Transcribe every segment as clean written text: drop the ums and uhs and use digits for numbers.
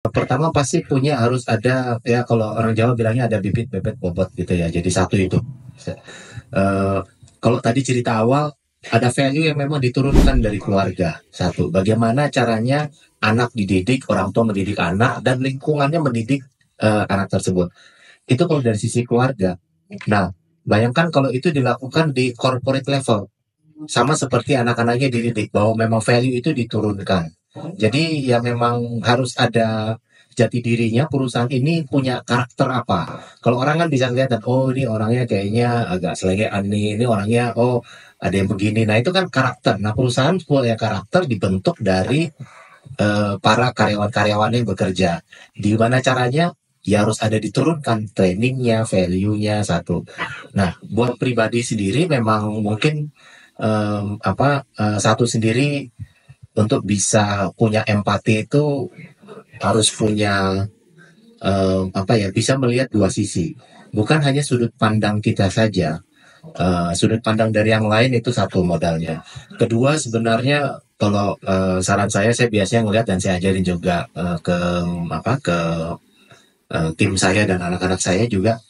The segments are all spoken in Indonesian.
Pertama pasti punya harus ada ya kalau orang Jawa bilangnya ada bibit bebet bobot gitu ya. Jadi satu itu. Eh, Kalau tadi cerita awal ada value yang memang diturunkan dari keluarga. Satu, bagaimana caranya anak dididik, orang tua mendidik anak dan lingkungannya mendidik anak tersebut. Itu kalau dari sisi keluarga. Nah, bayangkan kalau itu dilakukan di corporate level, sama seperti anak-anaknya dididik bahwa memang value itu diturunkan. Jadi ya memang harus ada jati dirinya perusahaan ini punya karakter apa. Kalau orang kan bisa lihat dan oh ini orangnya kayaknya agak selengean nih, ini orangnya oh ada yang begini. Nah itu kan karakter. Nah perusahaan punya karakter dibentuk dari para karyawan-karyawan yang bekerja. Di mana caranya? Ya harus ada diturunkan trainingnya, value-nya satu. Nah, buat pribadi sendiri memang mungkin satu sendiri untuk bisa punya empati itu harus punya bisa melihat dua sisi, bukan hanya sudut pandang kita saja. Sudut pandang dari yang lain itu satu modalnya. Kedua sebenarnya kalau saran saya biasanya ngelihat dan saya ajarin juga ke tim saya dan anak-anak saya juga,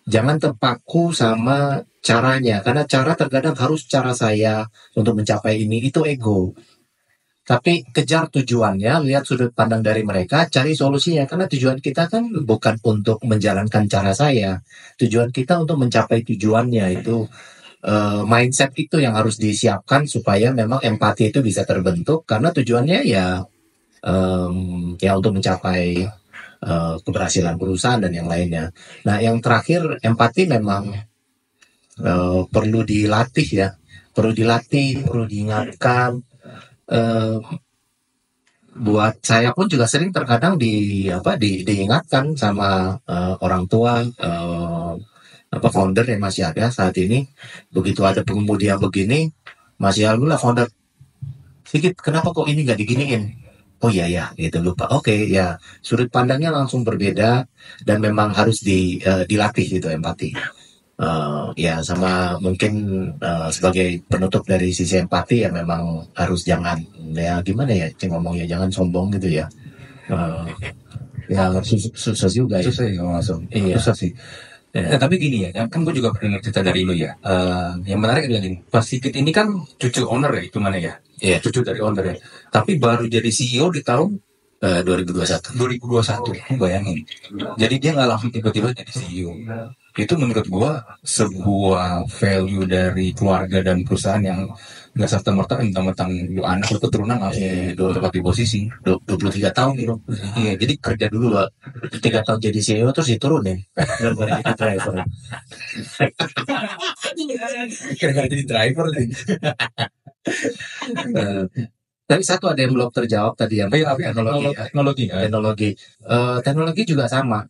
jangan terpaku sama caranya, karena cara terkadang harus cara saya untuk mencapai ini, itu ego. Tapi kejar tujuannya, lihat sudut pandang dari mereka, cari solusinya. Karena tujuan kita kan bukan untuk menjalankan cara saya. Tujuan kita untuk mencapai tujuannya itu mindset itu yang harus disiapkan supaya memang empati itu bisa terbentuk. Karena tujuannya ya untuk mencapai keberhasilan perusahaan dan yang lainnya. Nah, yang terakhir empati memang perlu dilatih ya, perlu dilatih, perlu diingatkan. Eh, Buat saya pun juga sering terkadang diingatkan sama orang tua founder yang masih ada saat ini, begitu ada pengemudi yang begini, masih alhamdulillah founder sedikit kenapa kok ini nggak diginiin, oh iya ya gitu lupa, oke ya sudut pandangnya langsung berbeda dan memang harus dilatih gitu empati. Ya sama mungkin sebagai penutup dari sisi empati ya memang harus jangan ya gimana ya ngomongnya jangan sombong gitu ya. Eh, Ya susah juga ya. Susah ya kalau langsung. Iya. Susah sih. Ya. Tapi gini ya, kan gue juga pernah cerita dari lu ya. Yang menarik adalah gini, Pacific ini kan cucu owner ya, itu mana ya? Iya. Cucu dari owner ya. Tapi baru jadi CEO di tahun 2021. 2021, bayangin. Jadi dia nggak langsung tiba-tiba jadi CEO. Itu menurut gua sebuah value dari keluarga dan perusahaan yang nggak serta merta mentang-mentang lu anak lu keturunan langsung dapat di posisi 23 tahun gitu. iya jadi kerja dulu Dua 3 tahun jadi CEO terus diturunin. Gara-gara jadi driver. kira-kira jadi driver sih. Eh, Tapi satu ada yang belum terjawab tadi yang teknologi. Teknologi. Teknologi juga sama.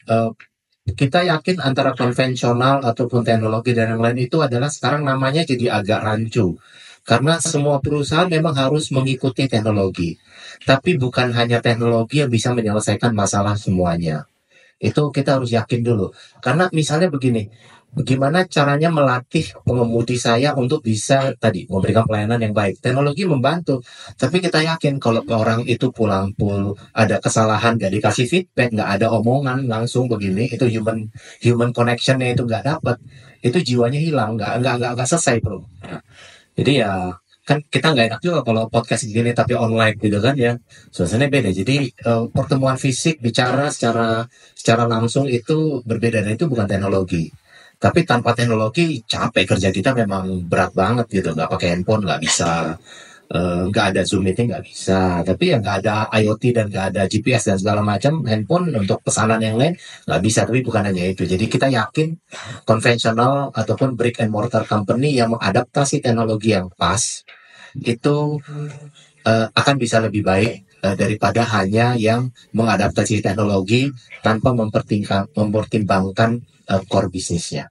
Kita yakin antara konvensional ataupun teknologi dan yang lain itu adalah sekarang namanya jadi agak rancu. Karena semua perusahaan memang harus mengikuti teknologi. Tapi bukan hanya teknologi yang bisa menyelesaikan masalah semuanya. Itu kita harus yakin dulu. Karena misalnya begini, bagaimana caranya melatih pengemudi saya untuk bisa tadi memberikan pelayanan yang baik. Teknologi membantu, tapi kita yakin kalau orang itu pulang ada kesalahan, gak dikasih feedback, gak ada omongan langsung begini, itu human human connectionnya itu gak dapat, itu jiwanya hilang, gak selesai bro. Jadi ya kan kita nggak enak juga kalau podcast gini tapi online gitu kan ya, suasananya beda. Jadi pertemuan fisik bicara secara langsung itu berbeda dan itu bukan teknologi. Tapi tanpa teknologi capek kerja kita memang berat banget gitu, nggak pakai handphone nggak bisa, nggak ada Zoom meeting nggak bisa, tapi ya nggak ada IoT dan nggak ada GPS dan segala macam handphone untuk pesanan yang lain nggak bisa. Tapi bukan hanya itu, jadi kita yakin konvensional ataupun brick and mortar company yang mengadaptasi teknologi yang pas itu akan bisa lebih baik daripada hanya yang mengadaptasi teknologi tanpa mempertimbangkan core bisnisnya.